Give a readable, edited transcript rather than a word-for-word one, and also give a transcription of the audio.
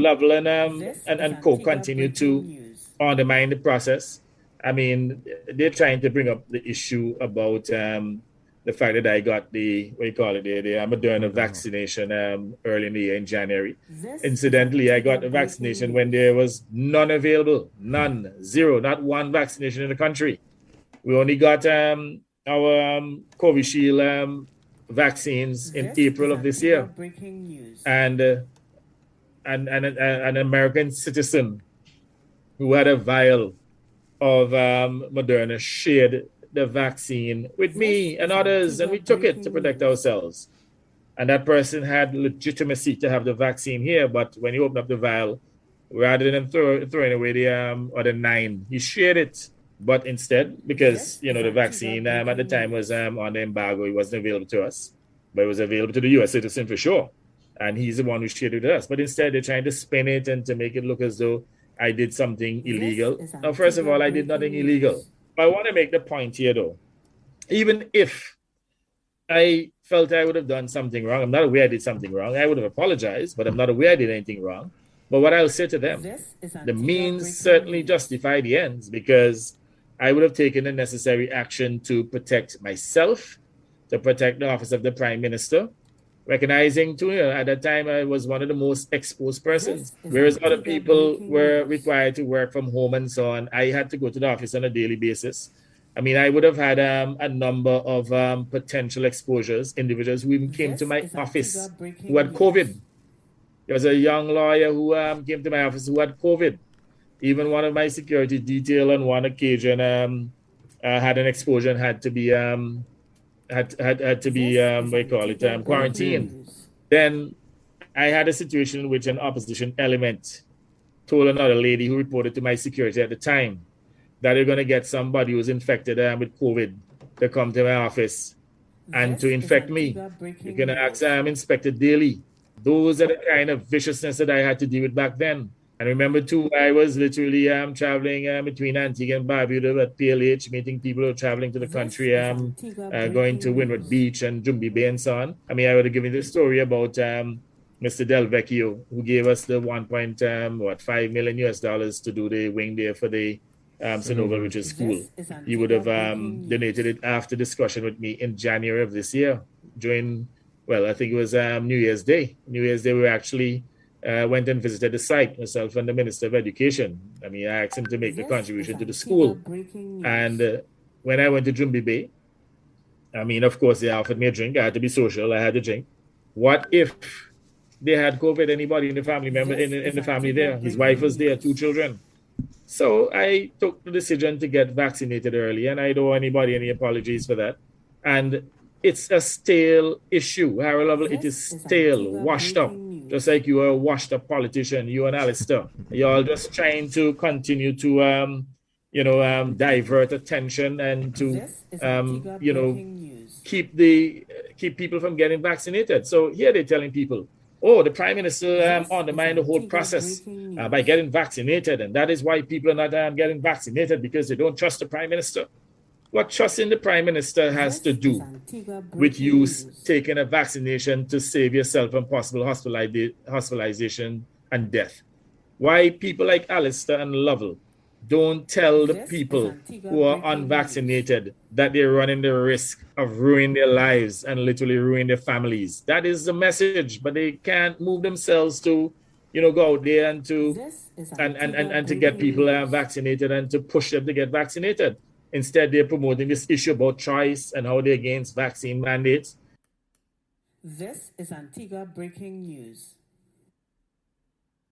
Lovell and Co continue to undermine the process. I mean, they're trying to bring up the issue about the fact that I got the, what do you call it, the Moderna vaccination early in the year in January. Incidentally, I got the vaccination when there was none available, none, zero, not one vaccination in the country. We only got our Covishield vaccines in April of this year. And an American citizen who had a vial of Moderna shared the vaccine with me and others, and we took it to protect ourselves. And that person had legitimacy to have the vaccine here, but when he opened up the vial, rather than throwing away the 9, he shared it. But instead, because the vaccine at the time was on the embargo, it wasn't available to us, but it was available to the U.S. citizen for sure. And he's the one who shared it with us. But instead, they're trying to spin it and to make it look as though I did something illegal. Now, first of all, I did nothing illegal. But I want to make the point here, though. Even if I felt I would have done something wrong, I'm not aware I did something wrong. I would have apologized, but I'm not aware I did anything wrong. But what I'll say to them, the means certainly justify the ends, because I would have taken the necessary action to protect myself, to protect the office of the Prime Minister, recognizing too, at that time I was one of the most exposed persons, whereas other people were required to work from home and so on. I had to go to the office on a daily basis. I mean, I would have had a number of potential exposures, individuals who even came to my office who had COVID. There was a young lawyer who came to my office who had COVID. Even one of my security detail on one occasion had an exposure and had to be quarantined. Then I had a situation in which an opposition element told another lady who reported to my security at the time that they're going to get somebody who's infected with COVID to come to my office and to infect me. You're going to ask Inspector Daly. Those are the kind of viciousness that I had to deal with back then. And remember, too, I was literally traveling between Antigua and Barbuda at PLH, meeting people who are traveling to the country, going to Windward Beach and Jumbi Bay and so on. I mean, I would have given you the story about Mr. Del Vecchio, who gave us the $1.5 million US to do the wing there for the St. Richard School. He would have donated it after discussion with me in January of this year, during, I think it was New Year's Day. New Year's Day, we actually went and visited the site, myself and the Minister of Education. I mean, I asked him to make the contribution to the school. And when I went to Jumbi Bay, I mean, of course, they offered me a drink. I had to be social. I had to drink. What if they had COVID? Anybody in the family member in the family there? His wife was there, 2 children. So I took the decision to get vaccinated early, and I don't owe anybody any apologies for that. And it's a stale issue, Harold Lovell. It is stale, washed up. Just like you are a washed up politician, you and Alistair. You're all just trying to continue to, divert attention and to, keep people from getting vaccinated. So here they're telling people, the Prime Minister undermined the whole process by getting vaccinated. And that is why people are not getting vaccinated, because they don't trust the Prime Minister. What trusting the Prime Minister has to do with you taking a vaccination to save yourself from possible hospitalization and death? Why people like Alistair and Lovell don't tell the people who are unvaccinated that they're running the risk of ruining their lives and literally ruining their families. That is the message, but they can't move themselves to, go out there and to and to get people vaccinated and to push them to get vaccinated. Instead, they're promoting this issue about choice and how they're against vaccine mandates. This is Antigua Breaking News.